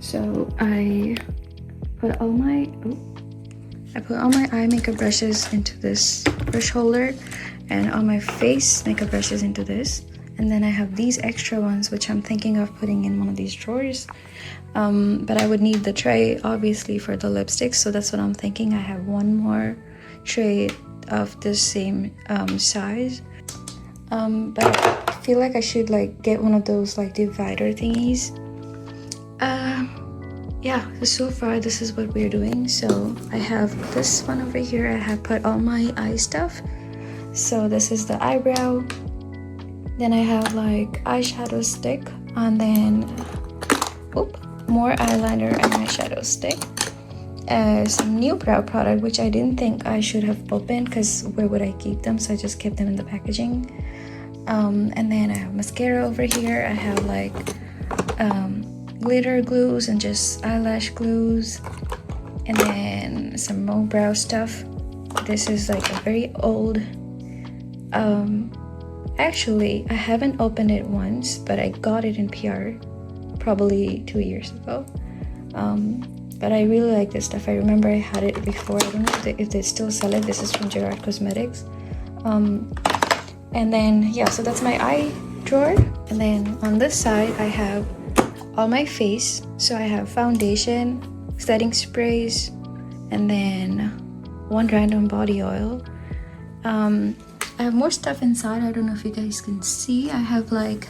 So I put all my eye makeup brushes into this brush holder, and all my face makeup brushes into this. And then I have these extra ones, which I'm thinking of putting in one of these drawers. But I would need the tray, obviously, for the lipsticks. So that's what I'm thinking. I have one more tray of the same size. But I feel like I should like get one of those like divider thingies. Yeah, so far this is what we're doing. So I have this one over here. I have put all my eye stuff. So this is the eyebrow. Then I have like eyeshadow stick, and then more eyeliner and eyeshadow stick. Some new brow product, which I didn't think I should have opened because where would I keep them? So I just kept them in the packaging. And then I have mascara over here. I have like glitter glues and just eyelash glues, and then some more brow stuff. This is like a very old, actually I haven't opened it once, but I got it in PR probably 2 years ago. But I really like this stuff. I remember I had it before. I don't know if they still sell it. This is from Gerard Cosmetics. And then yeah, so that's my eye drawer. And then on this side I have all my face. So I have foundation, setting sprays, and then one random body oil. I have more stuff inside. I don't know if you guys can see. I have like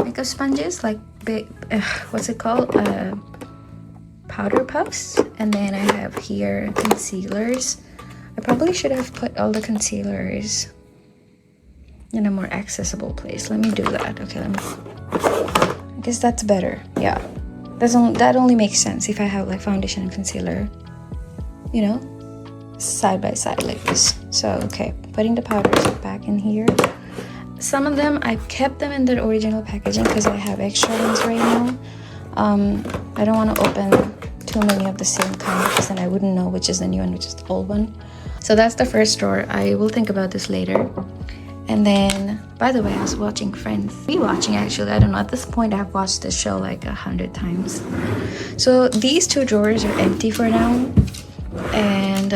makeup sponges, like big, what's it called? Powder puffs. And then I have here concealers. I probably should have put all the concealers in a more accessible place. Let me do that. Okay, I guess that's better. Yeah, that only makes sense if I have like foundation and concealer, you know, side by side like this. So okay, putting the powders back in here. Some of them I kept them in the original packaging because I have extra ones right now. I don't want to open too many of the same kind because then I wouldn't know which is the new one, which is the old one. So that's the first drawer. I will think about this later. And then, by the way, I was watching Friends. Rewatching, actually. I don't know. At this point, I've watched this show like 100 times. So these two drawers are empty for now. And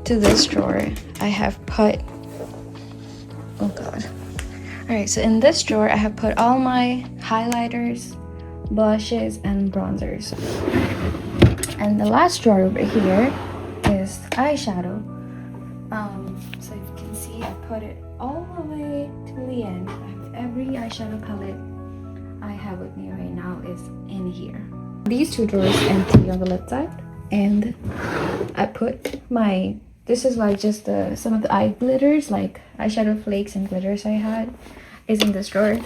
to this drawer, I have put... Oh, God. Alright, so in this drawer, I have put all my highlighters, blushes, and bronzers. And the last drawer over here is eyeshadow. So if you can see, I put it all the way to the end. I have every eyeshadow palette I have with me right now is in here. These two drawers empty on the left side, and I put my, this is like just some of the eye glitters, like eyeshadow flakes and glitters I had is in this drawer.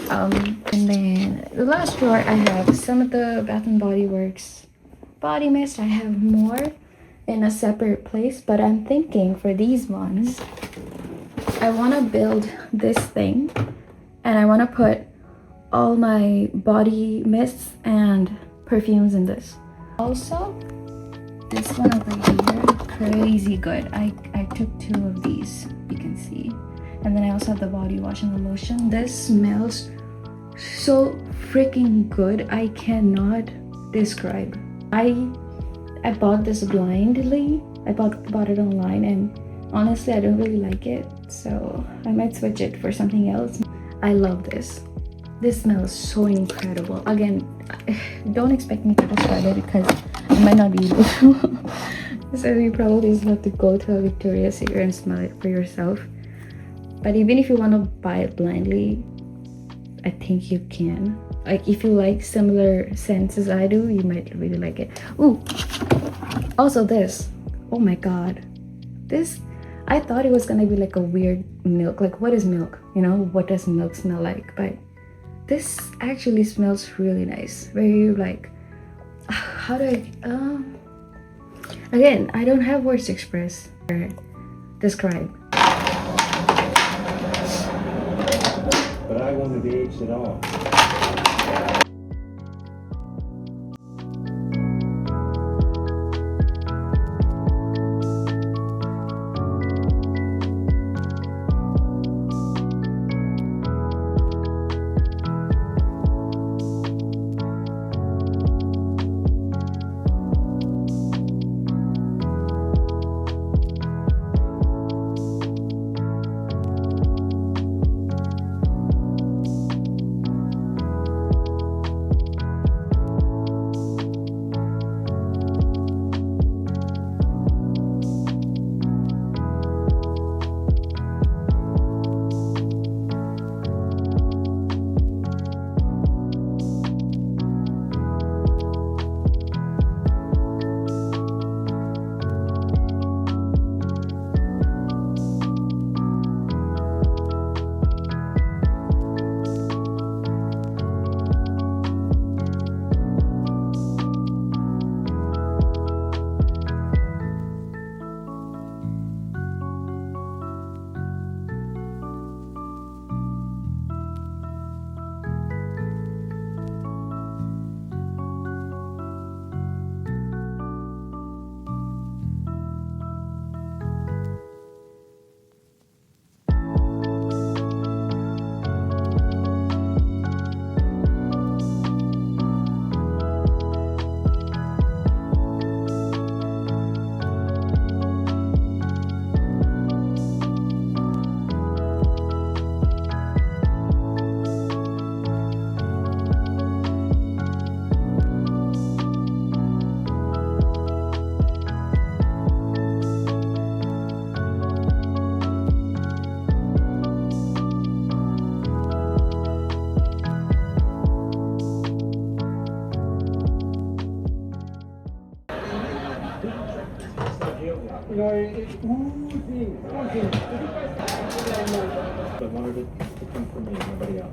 And then the last drawer, I have some of the Bath and Body Works body mist. I have more in a separate place, but I'm thinking for these ones, I want to build this thing, and I want to put all my body mists and perfumes in this. Also, this one over here, crazy good. I took 2 of these, you can see. And then I also have the body wash and the lotion. This smells so freaking good. I cannot describe. I bought this blindly. I bought it online, and honestly I don't really like it, so I might switch it for something else. I love this. This smells so incredible. Again, don't expect me to describe it because I might not be able to. So you probably just have to go to a Victoria's Secret and smell it for yourself. But even if you want to buy it blindly, I think you can. Like if you like similar scents as I do, you might really like it. Ooh, also this. Oh my god. This, I thought it was gonna be like a weird milk. Like what is milk? You know, what does milk smell like? But this actually smells really nice. Very like, how do I, again, I don't have words to express or describe. But I wanted to age it all. know, oozing. I wanted it to come from me, nobody else.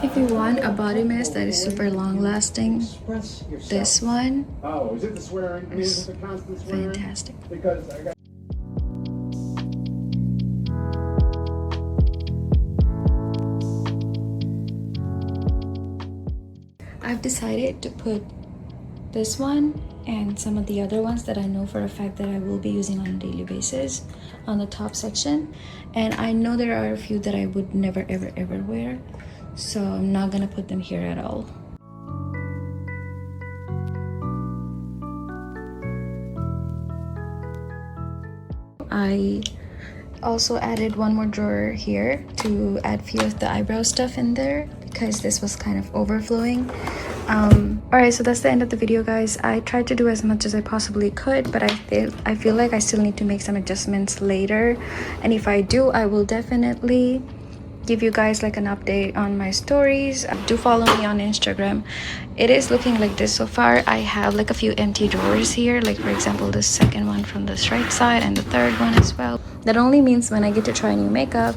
If you want a body mist that is super long lasting, this one is it the swearing? I mean, is it the constant swearing? fantastic. Because I got I've decided to put this one and some of the other ones that I know for a fact that I will be using on a daily basis on the top section, and I know there are a few that I would never ever wear, so I'm not gonna put them here at all. I also added one more drawer here to add few of the eyebrow stuff in there because this was kind of overflowing. Alright, so that's the end of the video, guys. I tried to do as much as I possibly could, but I feel like I still need to make some adjustments later, and if I do, I will definitely give you guys like an update on my stories. Do follow me on Instagram. It is looking like this so far. I have like a few empty drawers here, like for example the second one from this right side and the third one as well. That only means when I get to try new makeup,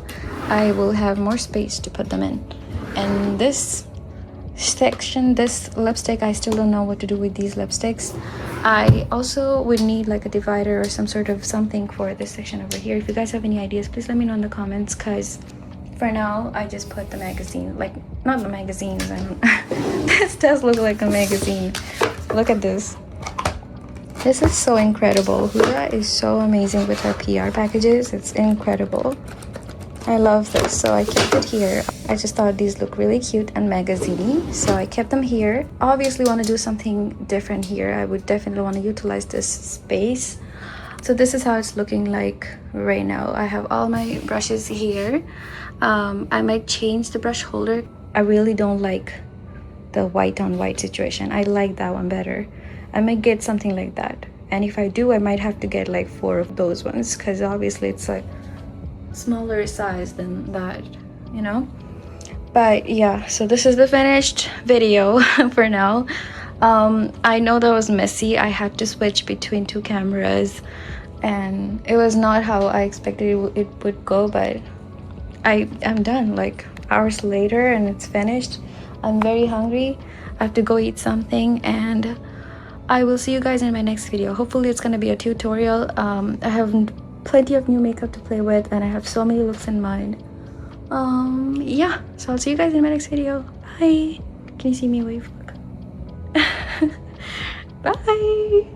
I will have more space to put them in. And this section, this lipstick, I still don't know what to do with these lipsticks. I also would need like a divider or some sort of something for this section over here. If you guys have any ideas, please let me know in the comments, because for now I just put the magazine, like not the magazines, I don't this does look like a magazine. Look at this. This is so incredible. Huda is so amazing with her PR packages. It's incredible. I love this, so I kept it here. I just thought these look really cute and magazine-y, so I kept them here. Obviously want to do something different here. I would definitely want to utilize this space. So this is how it's looking like right now. I have all my brushes here. I might change the brush holder. I really don't like the white on white situation. I like that one better. I might get something like that, and if I do, I might have to get like 4 of those ones, because obviously it's like smaller size than that, you know. But yeah, so this is the finished video for now. I know that was messy. I had to switch between 2 cameras and it was not how I expected it would go, but I'm done like hours later and it's finished. I'm very hungry. I have to go eat something, and I will see you guys in my next video. Hopefully it's gonna be a tutorial. I have plenty of new makeup to play with and I have so many looks in mind. Yeah, so I'll see you guys in my next video. Bye. Can you see me wave? Bye.